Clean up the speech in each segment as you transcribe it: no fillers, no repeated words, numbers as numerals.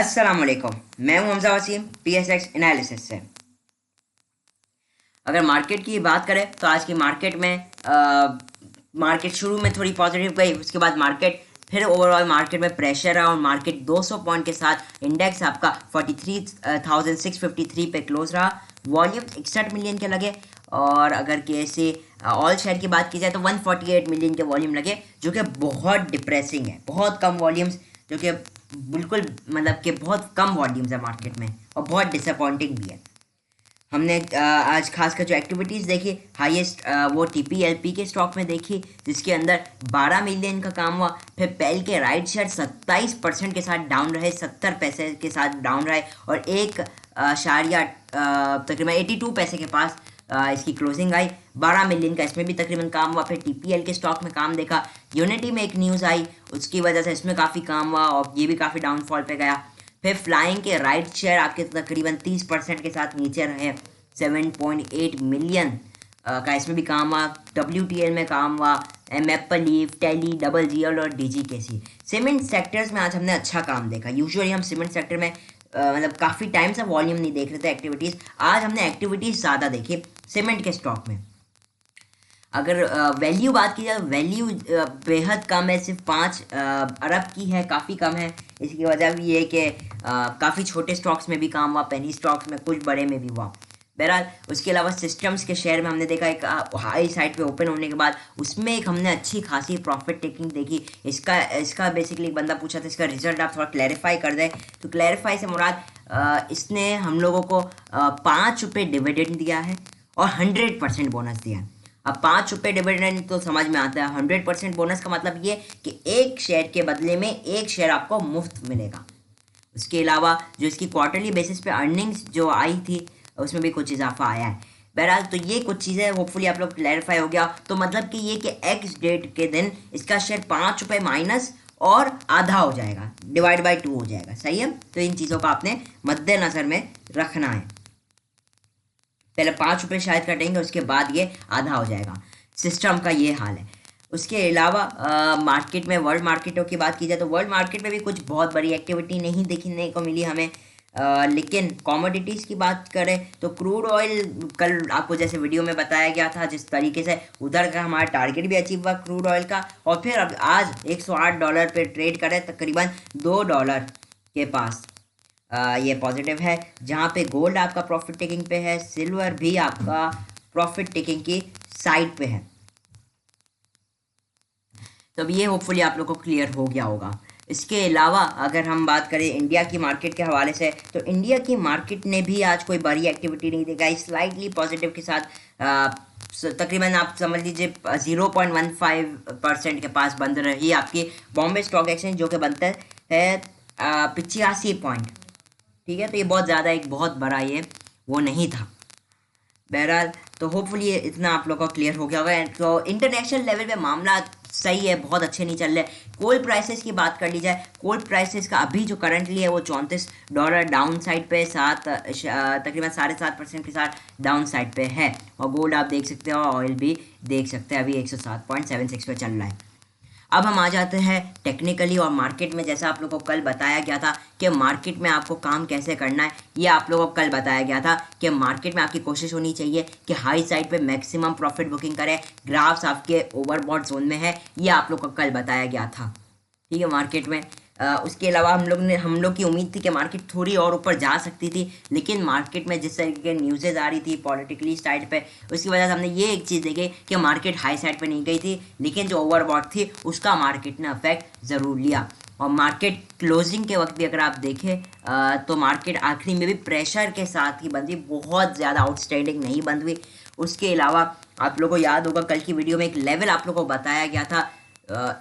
अस्सलाम वालेकुम। मैं हूं हमजा वसीम PSX एनालिसिस से। अगर मार्केट की बात करें तो आज की मार्केट में मार्केट शुरू में थोड़ी पॉजिटिव गई, उसके बाद मार्केट फिर ओवरऑल मार्केट में प्रेशर है और मार्केट 200 पॉइंट के साथ इंडेक्स आपका 43,653 पे क्लोज रहा। वॉल्यूम 61 मिलियन के लगे और अगर कैसे ऑल शेयर की बात की जाए तो 148 मिलियन के वॉल्यूम लगे, जो कि बहुत डिप्रेसिंग है। बहुत कम वॉल्यूम्स, जो कि बिल्कुल मतलब कि बहुत कम वॉल्यूम्स है मार्केट में और बहुत डिसअपॉइंटिंग भी है। हमने आज खासकर जो एक्टिविटीज़ देखी, हाईएस्ट वो TPLP के स्टॉक में देखी, जिसके अंदर 12 मिलियन का काम हुआ। फिर पेल के राइट शेयर 27% के साथ डाउन रहे, 70 पैसे के साथ डाउन रहे और एक शारिया तकरीबन 82 पैसे के पास इसकी क्लोजिंग आई। 12 मिलियन का इसमें भी तकरीबन काम हुआ। फिर TPL के स्टॉक में काम देखा, यूनिटी में एक न्यूज़ आई, उसकी वजह से इसमें काफ़ी काम हुआ और ये भी काफ़ी डाउनफॉल पे गया। फिर फ्लाइंग के राइट शेयर आपके तकरीबन 30% के साथ नीचे रहे, 7.8 मिलियन का इसमें भी काम हुआ। WTL में काम हुआ, Apple Leaf, Tele, double GL और DGKC। सीमेंट सेक्टर्स में आज हमने अच्छा काम देखा। यूजुअली हम सीमेंट सेक्टर में मतलब काफ़ी टाइम से वॉल्यूम नहीं देख रहे थे एक्टिविटीज़, आज हमने एक्टिविटीज़ ज़्यादा देखी सीमेंट के स्टॉक में। अगर वैल्यू बात की जाए तो वैल्यू बेहद कम है, सिर्फ 5 अरब की है, काफ़ी कम है। इसकी वजह भी ये कि काफ़ी छोटे स्टॉक्स में भी काम हुआ, पेनी स्टॉक्स में, कुछ बड़े में भी हुआ। बहरहाल उसके अलावा सिस्टम्स के शेयर में हमने देखा एक हाई साइड पे ओपन होने के बाद उसमें एक हमने अच्छी खासी प्रॉफिट टेकिंग देखी। इसका बेसिकली एक बंदा पूछा था इसका रिजल्ट आप थोड़ा क्लैरिफाई कर दें, तो क्लैरिफाई से मुराद इसने हम लोगों को 5 रुपये डिविडेंड दिया है और 100% बोनस दिया है। अब 5 रुपये डिविडेंड तो समझ में आता है, 100% बोनस का मतलब ये कि एक शेयर के बदले में एक शेयर आपको मुफ्त मिलेगा। उसके अलावा जो इसकी क्वार्टरली बेसिस पे अर्निंग्स जो आई थी उसमें भी कुछ इजाफा आया है। बहरहाल तो ये कुछ चीज़ें होपफुली आप लोग क्लैरिफाई हो गया। तो मतलब कि ये कि एक्स डेट के दिन इसका शेयर 5 रुपये माइनस और आधा हो जाएगा, डिवाइड बाई 2 हो जाएगा। सही है, तो इन चीज़ों का आपने मद्देनज़र में रखना है। पहले 5 रुपये शायद कटेंगे, उसके बाद ये आधा हो जाएगा। सिस्टम का ये हाल है। उसके अलावा मार्केट में वर्ल्ड मार्केटों की बात की जाए तो वर्ल्ड मार्केट में भी कुछ बहुत बड़ी एक्टिविटी नहीं देखने को मिली हमें। लेकिन कमोडिटीज़ की बात करें तो क्रूड ऑयल कल आपको जैसे वीडियो में बताया गया था, जिस तरीके से उधर का हमारा टारगेट भी अचीव हुआ क्रूड ऑयल का, और फिर अब आज $108 पे ट्रेड करे, तकरीबन $2 के पास। ये पॉजिटिव है। जहाँ पे गोल्ड आपका प्रॉफिट टेकिंग पे है, सिल्वर भी आपका प्रॉफिट टेकिंग की साइड पे है। तो अब ये होपफुली आप लोग को क्लियर हो गया होगा। इसके अलावा अगर हम बात करें इंडिया की मार्केट के हवाले से तो इंडिया की मार्केट ने भी आज कोई बड़ी एक्टिविटी नहीं दिखाई, स्लाइटली पॉजिटिव के साथ तकरीबन आप समझ लीजिए 0.15% के पास बंद रही आपकी बॉम्बे स्टॉक एक्सचेंज, जो कि बनता है 85 पॉइंट। ठीक है, तो ये बहुत ज़्यादा एक बहुत बड़ा ये वो नहीं था। बहरहाल तो होपफुली ये इतना आप लोगों को क्लियर हो गया होगा। तो इंटरनेशनल लेवल पे मामला सही है, बहुत अच्छे नहीं चल रहे। कोल प्राइसेस की बात कर ली जाए, कोल प्राइसेस का अभी जो करंटली है वो $34 डाउन साइड पे, तकरीबन 7.5% के साथ डाउन साइड पे है। और गोल्ड आप देख सकते हो, ऑयल भी देख सकते हैं, अभी 107.76 पे चल रहा है। अब हम आ जाते हैं टेक्निकली और मार्केट में। जैसा आप लोगों को कल बताया गया था कि मार्केट में आपको काम कैसे करना है, ये आप लोगों को कल बताया गया था कि मार्केट में आपकी कोशिश होनी चाहिए कि हाई साइड पे मैक्सिमम प्रॉफिट बुकिंग करें, ग्राफ्स आपके ओवरबॉट जोन में है, ये आप लोग को कल बताया गया था। ठीक है, मार्केट में उसके अलावा हम लोग की उम्मीद थी कि मार्केट थोड़ी और ऊपर जा सकती थी, लेकिन मार्केट में जिस तरीके की न्यूज़ेज आ रही थी पॉलिटिकली साइड पे, उसकी वजह से हमने ये एक चीज़ देखी कि मार्केट हाई साइड पे नहीं गई थी, लेकिन जो ओवरबॉट थी उसका मार्केट ने अफेक्ट ज़रूर लिया। और मार्केट क्लोजिंग के वक्त भी अगर आप देखें तो मार्केट आखिरी में भी प्रेशर के साथ ही बंद हुई, बहुत ज़्यादा आउटस्टैंडिंग नहीं बंद हुई। उसके अलावा आप लोगों को याद होगा कल की वीडियो में एक लेवल आप लोगों को बताया गया था,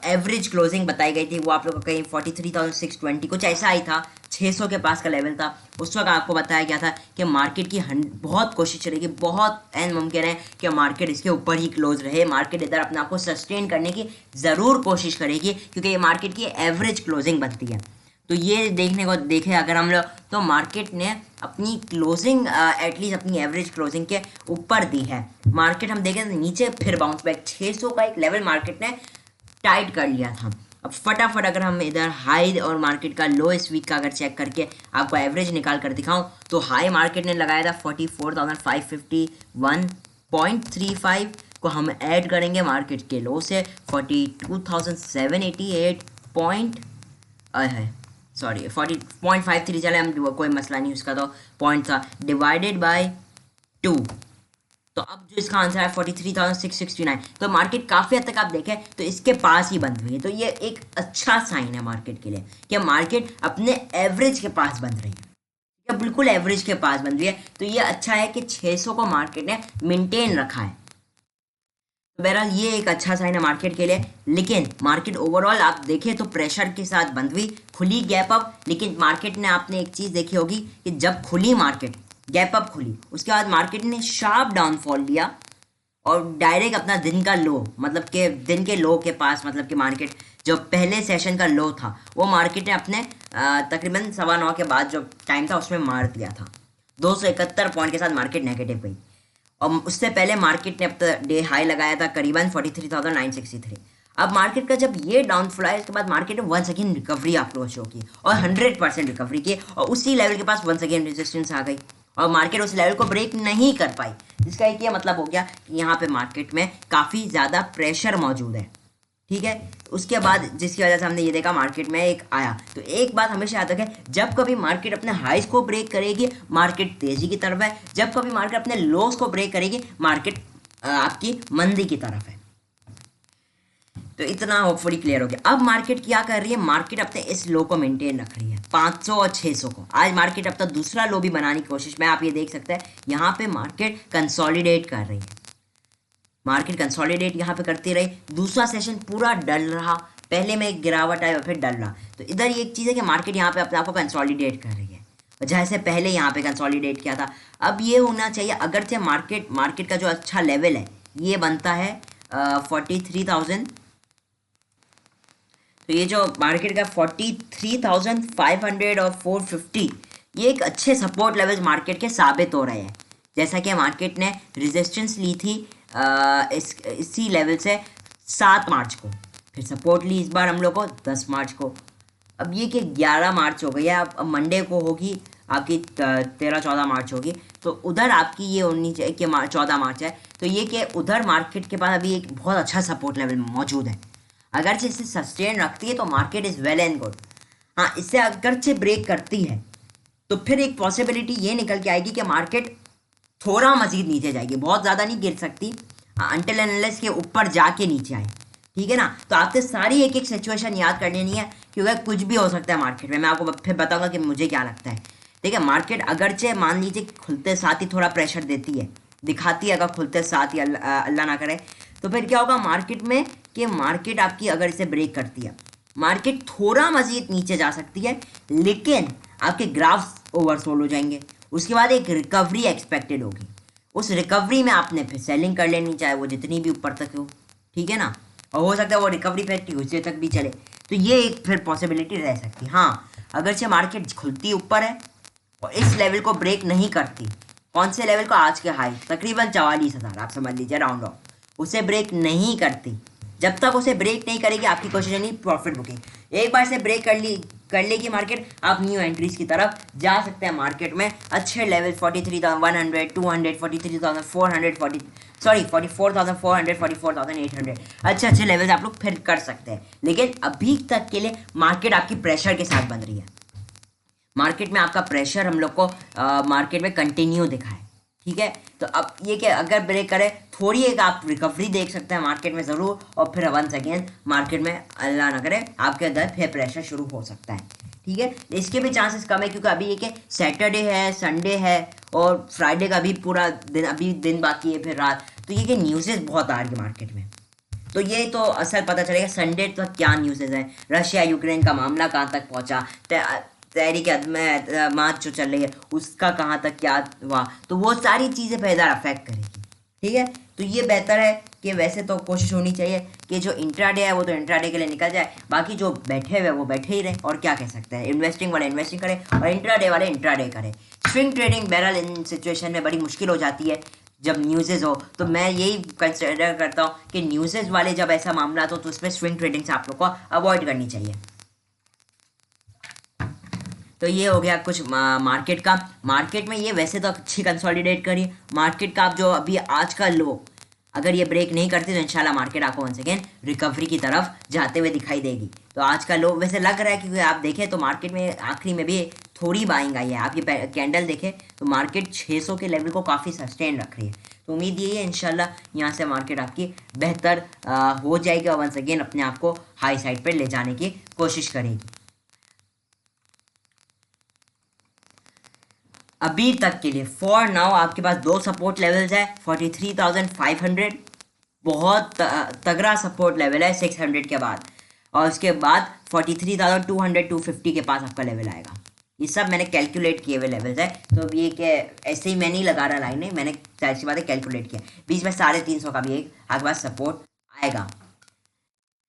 एवरेज क्लोजिंग बताई गई थी, वो आप लोग को कहीं 43,620 कुछ ऐसा ही था, 600 के पास का लेवल था। उस वक्त आपको बताया गया था कि मार्केट की बहुत कोशिश रहेगी, बहुत एन मुमकिन है कि मार्केट इसके ऊपर ही क्लोज रहे, मार्केट इधर अपने आप को सस्टेन करने की ज़रूर कोशिश करेगी, क्योंकि ये मार्केट की एवरेज क्लोजिंग बनती है। तो ये देखने को देखें अगर हम लोग, तो मार्केट ने अपनी क्लोजिंग एटलीस्ट अपनी एवरेज क्लोजिंग के ऊपर दी है। मार्केट हम देखें तो नीचे फिर बाउंस बैक, 600 का एक लेवल मार्केट ने टाइट कर लिया था। अब फटाफट अगर हम इधर हाई और मार्केट का लो इस वीक का अगर चेक करके आपको एवरेज निकाल कर दिखाऊं तो हाई मार्केट ने लगाया था 44,551.35 को हम ऐड करेंगे मार्केट के लो से 42,788 पॉइंट है, सॉरी 40.53 चले हम, कोई मसला नहीं, उसका तो पॉइंट था, डिवाइडेड बाय 2, तो अब जो इसका आंसर है 43,669। तो मार्केट काफ़ी हद तक आप देखें तो इसके पास ही बंद हुई है, तो ये एक अच्छा साइन है मार्केट के लिए कि मार्केट अपने एवरेज के पास बंद रही है, बिल्कुल एवरेज के पास बंद हुई है। तो ये अच्छा है कि 600 को मार्केट ने मेंटेन रखा है, तो बहरहाल ये एक अच्छा साइन है मार्केट के लिए। लेकिन मार्केट ओवरऑल आप देखें तो प्रेशर के साथ बंद हुई, खुली गैप अप, लेकिन मार्केट ने आपने एक चीज़ देखी होगी कि जब खुली मार्केट गैप अप खुली उसके बाद मार्केट ने शार्प डाउनफॉल लिया और डायरेक्ट अपना दिन का लो, मतलब कि दिन के लो के पास, मतलब कि मार्केट जो पहले सेशन का लो था वो मार्केट ने अपने तकरीबन 9:15 के बाद जो टाइम था उसमें मार दिया था। 271 पॉइंट के साथ मार्केट नेगेटिव गई, और उससे पहले मार्केट ने अब तक डे हाई लगाया था करीबन 43,963। अब मार्केट का जब ये डाउनफॉल आया उसके बाद मार्केट ने वंस अगेन रिकवरी आपको शो की और 100% रिकवरी की, और उसी लेवल के पास वंस अगेन रेजिस्टेंस आ गई और मार्केट उस लेवल को ब्रेक नहीं कर पाई, जिसका एक ये मतलब हो गया कि यहाँ पे मार्केट में काफ़ी ज़्यादा प्रेशर मौजूद है। ठीक है, उसके बाद जिसकी वजह से हमने ये देखा मार्केट में एक आया। तो एक बात हमेशा याद रखें, जब कभी मार्केट अपने हाईज को ब्रेक करेगी मार्केट तेज़ी की तरफ है, जब कभी मार्केट अपने लोस को ब्रेक करेगी मार्केट आपकी मंदी की तरफ है। तो इतना होपफुली क्लियर हो गया। अब मार्केट क्या कर रही है, मार्केट अपने इस लो को मेंटेन रख रही है 500 और 600 को। आज मार्केट अब तक दूसरा लो भी बनाने की कोशिश में, आप ये देख सकते हैं यहाँ पे मार्केट कंसोलिडेट कर रही है, मार्केट कंसोलिडेट यहाँ पे करती रही। दूसरा सेशन पूरा डल रहा, पहले में एक गिरावट आई और फिर डल रहा। तो इधर ये एक चीज़ है कि मार्केट यहाँ पे अपने आप को कंसोलिडेट कर रही है, जैसे पहले यहाँ पे कंसोलिडेट किया था। अब ये होना चाहिए, अगर से मार्केट का जो अच्छा लेवल है ये बनता है 43,000, तो ये जो मार्केट का 43,500 और 450 ये एक अच्छे सपोर्ट लेवल्स मार्केट के साबित हो रहे हैं। जैसा कि मार्केट ने रेजिस्टेंस ली थी इसी लेवल से 7 मार्च को, फिर सपोर्ट ली इस बार हम लोग को 10 मार्च को। अब ये कि 11 मार्च हो गई है, अब मंडे को होगी आपकी 13-14 मार्च होगी, तो उधर आपकी ये होनी चाहिए कि 14 मार्च है, तो ये कि उधर मार्केट के पास अभी एक बहुत अच्छा सपोर्ट लेवल मौजूद है। अगर से इसे सस्टेन रखती है तो market is well and good. हाँ, इससे अगर से ब्रेक करती है तो फिर एक पॉसिबिलिटी ये निकल के आएगी कि मार्केट थोड़ा मजीद नीचे जाएगी, बहुत ज़्यादा नहीं गिर सकती अनटिल एंड अनलेस के ऊपर जाके नीचे आए। ठीक है ना, तो आपसे सारी एक एक सिचुएशन याद कर लेनी है क्योंकि कुछ भी हो सकता है मार्केट में। मैं आपको फिर बताऊंगा कि मुझे क्या लगता है। ठीक है, मार्केट अगरचे मान लीजिए खुलते साथ ही थोड़ा प्रेशर देती है, दिखाती है, अगर खुलते साथ ही अल्लाह ना करे तो फिर क्या होगा मार्केट में कि मार्केट आपकी अगर इसे ब्रेक करती है मार्केट थोड़ा मजीद नीचे जा सकती है, लेकिन आपके ग्राफ्स ओवरसोल्ड हो जाएंगे। उसके बाद एक रिकवरी एक्सपेक्टेड होगी, उस रिकवरी में आपने फिर सेलिंग कर लेनी, चाहे वो जितनी भी ऊपर तक हो। ठीक है ना, और हो सकता है वो रिकवरी फिर ट्यूसडे तक भी चले, तो ये एक फिर पॉसिबिलिटी रह सकती है। हाँ, अगर से मार्केट खुलती ऊपर है और इस लेवल को ब्रेक नहीं करती, कौन से लेवल को, आज के हाई तकरीबन 44,000 आप समझ लीजिए राउंड ऑफ, उसे ब्रेक नहीं करती, जब तक उसे ब्रेक नहीं करेगी आपकी कोशिश नहीं प्रॉफिट बुकिंग। एक बार से ब्रेक कर लेगी मार्केट, आप न्यू एंट्रीज की तरफ जा सकते हैं मार्केट में। अच्छे लेवल 43,100, 200, 43,400, सॉरी 44,400, 44,800 अच्छे लेवल्स आप लोग फिर कर सकते हैं। लेकिन अभी तक के लिए मार्केट आपकी प्रेशर के साथ बन रही है, मार्केट में आपका प्रेशर हम लोग को मार्केट में कंटिन्यू दिखा है। ठीक है, तो अब ये कि अगर ब्रेक करे थोड़ी एक आप रिकवरी देख सकते हैं मार्केट में ज़रूर, और फिर वंस अगेन मार्केट में अल्लाह ना करे आपके अंदर फिर प्रेशर शुरू हो सकता है। ठीक है, इसके भी चांसेस कम है क्योंकि अभी ये कि सैटरडे है, संडे है और फ्राइडे का भी पूरा दिन, अभी दिन बाकी है, फिर रात, तो ये कि न्यूज़ेस बहुत आ रही है मार्केट में, तो ये तो असल पता चलेगा संडे तक क्या न्यूज़ेस हैं, रशिया यूक्रेन का मामला कहाँ तक पहुँचा, तहरीक मार्च जो चल रही है उसका कहाँ तक क्या हुआ, तो वो सारी चीज़ें बेहतर अफेक्ट करेगी। ठीक है, तो ये बेहतर है कि वैसे तो कोशिश होनी चाहिए कि जो इंट्राडे है वो तो इंट्राडे के लिए निकल जाए, बाकी जो बैठे हुए वो बैठे ही रहे, और क्या कह सकते हैं, इन्वेस्टिंग वाले इन्वेस्टिंग करें और इंट्राडे वाले इंट्राडे करें। स्विंग ट्रेडिंग बहरहाल इन सिचुएशन में बड़ी मुश्किल हो जाती है, जब न्यूज़ेज़ हो, तो मैं यही कंसिडर करता हूँ कि न्यूज़ेज़ वाले जब ऐसा मामला हो तो उसमें स्विंग ट्रेडिंग से आप लोग को अवॉइड करनी चाहिए। तो ये हो गया कुछ मार्केट का। मार्केट में ये वैसे तो अच्छी कंसोलिडेट करी मार्केट का। आप जो अभी आज का लो अगर ये ब्रेक नहीं करती तो इंशाल्लाह मार्केट आपको वन सेकेंड रिकवरी की तरफ जाते हुए दिखाई देगी। तो आज का लो वैसे लग रहा है, क्योंकि आप देखें तो मार्केट में आखिरी में भी थोड़ी बाइंग आई है। आप ये कैंडल देखें तो मार्केट 600 के लेवल को काफ़ी सस्टेन रख रही है। तो उम्मीद यही है इंशाल्लाह यहाँ से मार्केट आपकी बेहतर हो जाएगी और वन सेकेंड अपने आप को हाई साइड पर ले जाने की कोशिश करेगी। अभी तक के लिए फॉर नाउ आपके पास दो सपोर्ट लेवल्स है। 43,500 बहुत तगड़ा सपोर्ट लेवल है 600 के बाद, और उसके बाद 43,200 250 के पास आपका लेवल आएगा। ये सब मैंने कैलकुलेट किए हुए लेवल्स है। तो अब ये कि ऐसे ही मैं नहीं लगा रहा लाइन, मैंने जाहिर सी बात है कैलकुलेट किया। बीच में 350 का भी एक आपके पास सपोर्ट आएगा।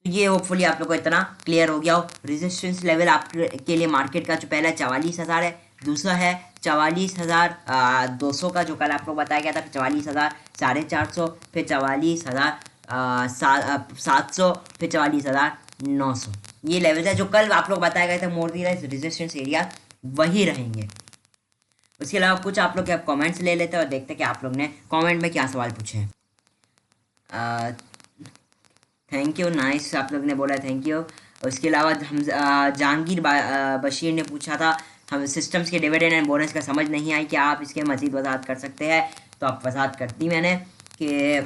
तो ये होपफुली आप लोग को इतना क्लियर हो गया हो। रेजिस्टेंस लेवल आपके लिए मार्केट का जो पहला 44,000 है, दूसरा है 44,200 का जो कल आपको बताया गया था, 44,450, फिर 44,700, फिर 44,900। ये लेवल है जो कल आप लोग बताया गया था मोर दी रेजिस्टेंस एरिया, वही रहेंगे। उसके अलावा कुछ आप लोग के आप कमेंट्स ले लेते हैं और देखते हैं कि आप लोग ने कमेंट में क्या सवाल पूछे हैं। थैंक यू, नाइस, आप लोग ने बोला थैंक यू। उसके अलावा हम जहांगीर बशीर ने पूछा था हम सिस्टम्स के डिविडेंड एंड बोनस का समझ नहीं आई, क्या आप इसके मज़ीद वजाहत कर सकते हैं? तो आप वजाहत कर दी मैंने कि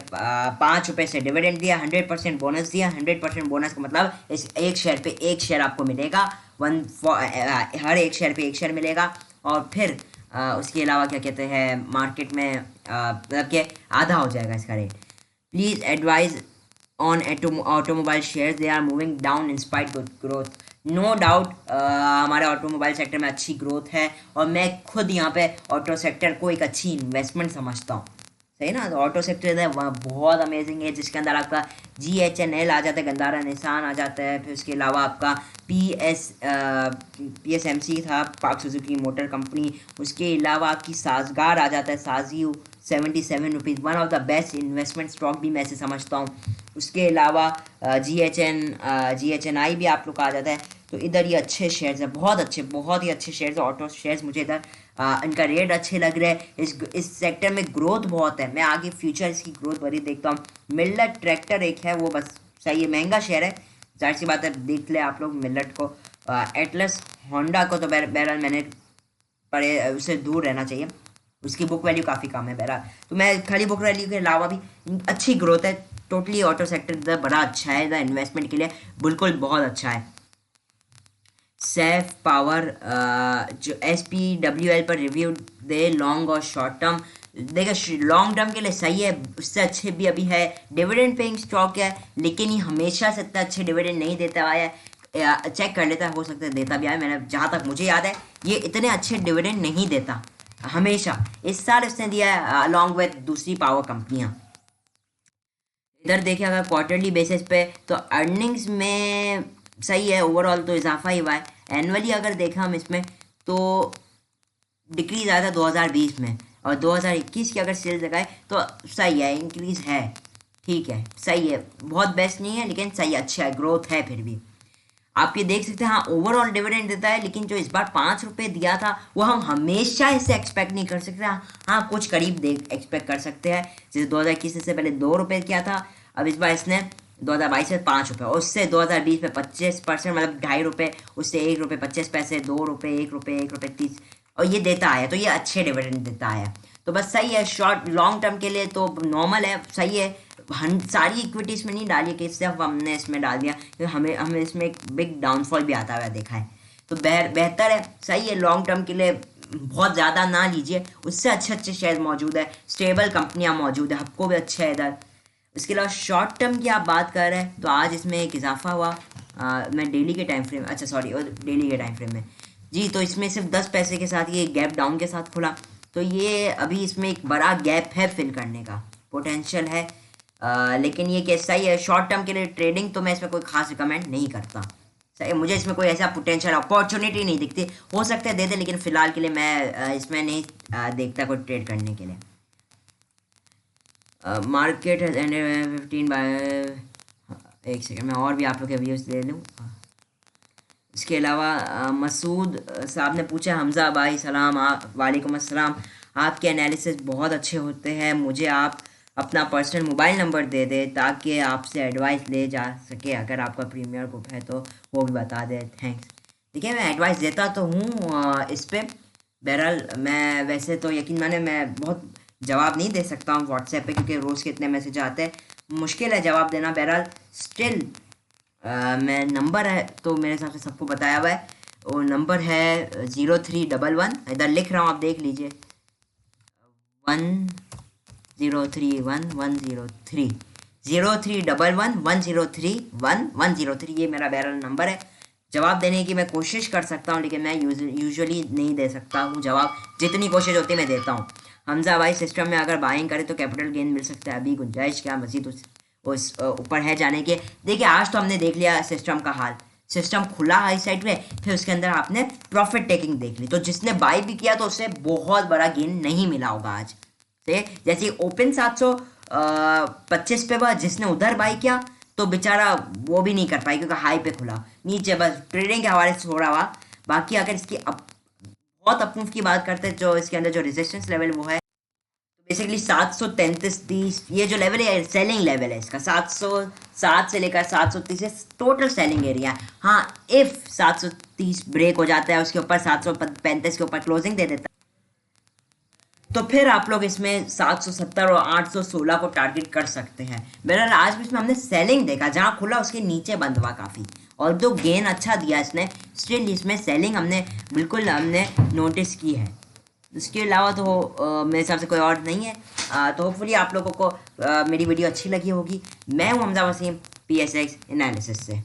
5 रुपये से डिविडेंड दिया, 100% बोनस दिया। 100% बोनस का मतलब इस एक शेयर पे एक शेयर आपको मिलेगा, हर एक शेयर पे एक शेयर मिलेगा। और फिर उसके अलावा क्या कहते हैं मार्केट में मतलब कि आधा हो जाएगा इसका rate. Please advise on automobile shares, they are moving down in spite good growth. No doubt हमारे ऑटोमोबाइल सेक्टर में अच्छी ग्रोथ है और मैं खुद यहाँ पे ऑटो सेक्टर को एक अच्छी इन्वेस्टमेंट समझता हूँ। सही ना? तो ऑटो सेक्टर है वह बहुत अमेजिंग है, जिसके अंदर आपका GHNL आ जाता है, गंदारा निसान आ जाता है। फिर उसके अलावा आपका PSMC था, पार्क सुजुकी मोटर कंपनी। उसके अलावा आपकी साजगार आ जाता है, साजियो 77 rupees, one of the best investment stock भी मैं ऐसे समझता हूँ। उसके अलावा GHNI भी आप लोग का आ जाता है। तो इधर ये अच्छे शेयर्स हैं, बहुत अच्छे, बहुत ही अच्छे शेयर्स हैं ऑटो शेयर्स। मुझे इधर इनका रेट अच्छे लग रहे हैं। इस सेक्टर में ग्रोथ बहुत है, मैं आगे फ्यूचर इसकी ग्रोथ बड़ी देखता हूँ। मिल्लत ट्रैक्टर एक है, वो बस सही है, महंगा शेयर है, जाहिर सी बात है, देख ले आप लोग मिल्लत को। एटलस होंडा को तो बहरहाल मैंने पढ़े, उससे दूर रहना चाहिए, उसकी बुक वैल्यू काफ़ी कम है। बहरहाल तो मैं खाली बुक वैल्यू के अलावा भी अच्छी ग्रोथ है। टोटली ऑटो सेक्टर इधर बड़ा अच्छा है, इधर इन्वेस्टमेंट के लिए बिल्कुल बहुत अच्छा है। सैफ पावर जो SPWL पर रिव्यू दे, लॉन्ग और शॉर्ट टर्म। देखिए लॉन्ग टर्म के लिए सही है, उससे अच्छे भी अभी है। डिविडेंड पेइंग स्टॉक है, लेकिन ये हमेशा से इतना अच्छे डिविडेंड नहीं देता आया है। चेक कर लेता है, हो सकता है देता भी आए, मैंने जहाँ तक मुझे याद है ये इतने अच्छे डिविडेंड नहीं देता हमेशा। इस साल इसने दिया है अलॉन्ग विद दूसरी पावर कंपनियाँ। इधर देखिए अगर क्वार्टरली बेसिस पे तो अर्निंग्स में सही है, ओवरऑल तो इजाफा ही हुआ है। एनुअली अगर देखा हम इसमें तो डिक्रीज आया था 2020 में, और 2021 की अगर सेल्स लगाए तो सही है, इंक्रीज है, ठीक है, सही है, बहुत बेस्ट नहीं है लेकिन सही, अच्छा है, ग्रोथ है। फिर भी आप ये देख सकते हैं, हाँ ओवरऑल डिविडेंड देता है, लेकिन जो इस बार 5 रुपये दिया था वो हम हमेशा इससे एक्सपेक्ट नहीं कर सकते। हाँ कुछ करीब देख एक्सपेक्ट कर सकते हैं, जैसे 2021 से पहले 2 रुपये किया था, अब इस बार इसने 2022 में 5 रुपये, और उससे 2020 में 25%, मतलब 2.5 रुपये, उससे 1 रुपये 25 पैसे, 2 रुपये, 1 रुपये, 1 रुपये 30, और ये देता है। तो ये अच्छे डिविडेंड देता है, तो बस सही है। शॉर्ट लॉन्ग टर्म के लिए तो नॉर्मल है, सही है। सारी इक्विटीज़ में नहीं डाली कि सिर्फ हमने इसमें डाल दिया, तो हमें इसमें एक बिग डाउनफॉल भी आता हुआ देखा है। तो बेहतर है, सही है। लॉन्ग टर्म के लिए बहुत ज़्यादा ना लीजिए, उससे अच्छे अच्छे शेयर मौजूद है, स्टेबल कंपनियां मौजूद है, आपको भी अच्छा है इधर। इसके अलावा शॉर्ट टर्म की आप बात कर रहे हैं तो आज इसमें एक इजाफा हुआ। मैं डेली के टाइम फ्रेम, अच्छा सॉरी, डेली के टाइम फ्रेम में जी, तो इसमें सिर्फ 10 पैसे के साथ ये गैप डाउन के साथ खुला। तो ये अभी इसमें एक बड़ा गैप है, फिल करने का पोटेंशियल है। लेकिन ये कैसा ही है शॉर्ट टर्म के लिए ट्रेडिंग, तो मैं इसमें कोई खास रिकमेंड नहीं करता। सही, मुझे इसमें कोई ऐसा पोटेंशियल अपॉर्चुनिटी नहीं दिखती। हो सकता है दे दे, लेकिन फ़िलहाल के लिए मैं इसमें नहीं देखता कोई ट्रेड करने के लिए। मार्केट 15 बाय, एक सेकंड मैं और भी आप लोग के व्यूज़ ले लूँ। इसके अलावा मसूद साहब ने पूछा, हमज़ा भाई सलाम, वालेकुम अस्सलाम, आपके एनालिसिस बहुत अच्छे होते हैं, मुझे आप अपना पर्सनल मोबाइल नंबर दे दे ताकि आपसे एडवाइस ले जा सके, अगर आपका प्रीमियर ग्रुप है तो वो भी बता दे, थैंक्स। देखिए मैं एडवाइस देता तो हूँ इस पर, बहरहाल मैं वैसे तो यकीन माने मैं बहुत जवाब नहीं दे सकता हूँ व्हाट्सएप पे, क्योंकि रोज़ के इतने मैसेज आते हैं, मुश्किल है जवाब देना। बहरहाल स्टिल मैं नंबर है तो मेरे हिसाब से सबको बताया हुआ है, वो नंबर है 0311, इधर लिख रहा हूँ आप देख लीजिए, 1031 103, 0311 103 ये मेरा बहरहाल नंबर है। जवाब देने की मैं कोशिश कर सकता हूँ, लेकिन मैं यूजुअली नहीं दे सकता हूँ जवाब, जितनी कोशिश होती है मैं देता हूँ। हमजा भाई सिस्टम में अगर बाइंग करे तो कैपिटल गेन मिल सकता है, अभी गुंजाइश क्या मजीद उस ऊपर है जाने के। देखिए आज तो हमने देख लिया सिस्टम का हाल, सिस्टम खुला हाई साइड में, फिर उसके अंदर आपने प्रॉफिट टेकिंग देख ली, तो जिसने बाई भी किया तो उससे बहुत बड़ा गेन नहीं मिला होगा आज। ठीक, जैसे ओपन 725 पे हुआ, जिसने उधर बाई किया तो बेचारा वो भी नहीं कर पाई क्योंकि हाई पे खुला, नीचे बस ट्रेडिंग के हवाले से छोड़ा हुआ। बाकी अगर इसकी बहुत अप्रूव की बात करते हैं, जो इसके अंदर जो रेजिस्टेंस लेवल वो है बेसिकली 733-30, ये जो लेवल है सेलिंग लेवल है इसका, 707 से लेकर 730 टोटल सेलिंग एरिया। हाँ, इफ़ 730 ब्रेक हो जाता है, उसके ऊपर 735 के ऊपर क्लोजिंग दे देता है, तो फिर आप लोग इसमें 770 और 816 को टारगेट कर सकते हैं। बहरहाल आज भी इसमें हमने सेलिंग देखा, जहाँ खुला उसके नीचे बंद हुआ काफ़ी, और तो गेन अच्छा दिया इसने, स्टिल इसमें सेलिंग हमने बिल्कुल नोटिस की है। इसके अलावा तो मेरे हिसाब से कोई और नहीं है। तो होपफुली आप लोगों को मेरी वीडियो अच्छी लगी होगी। मैं हूँ हमजा वसीम, PSX एनालिसिस से।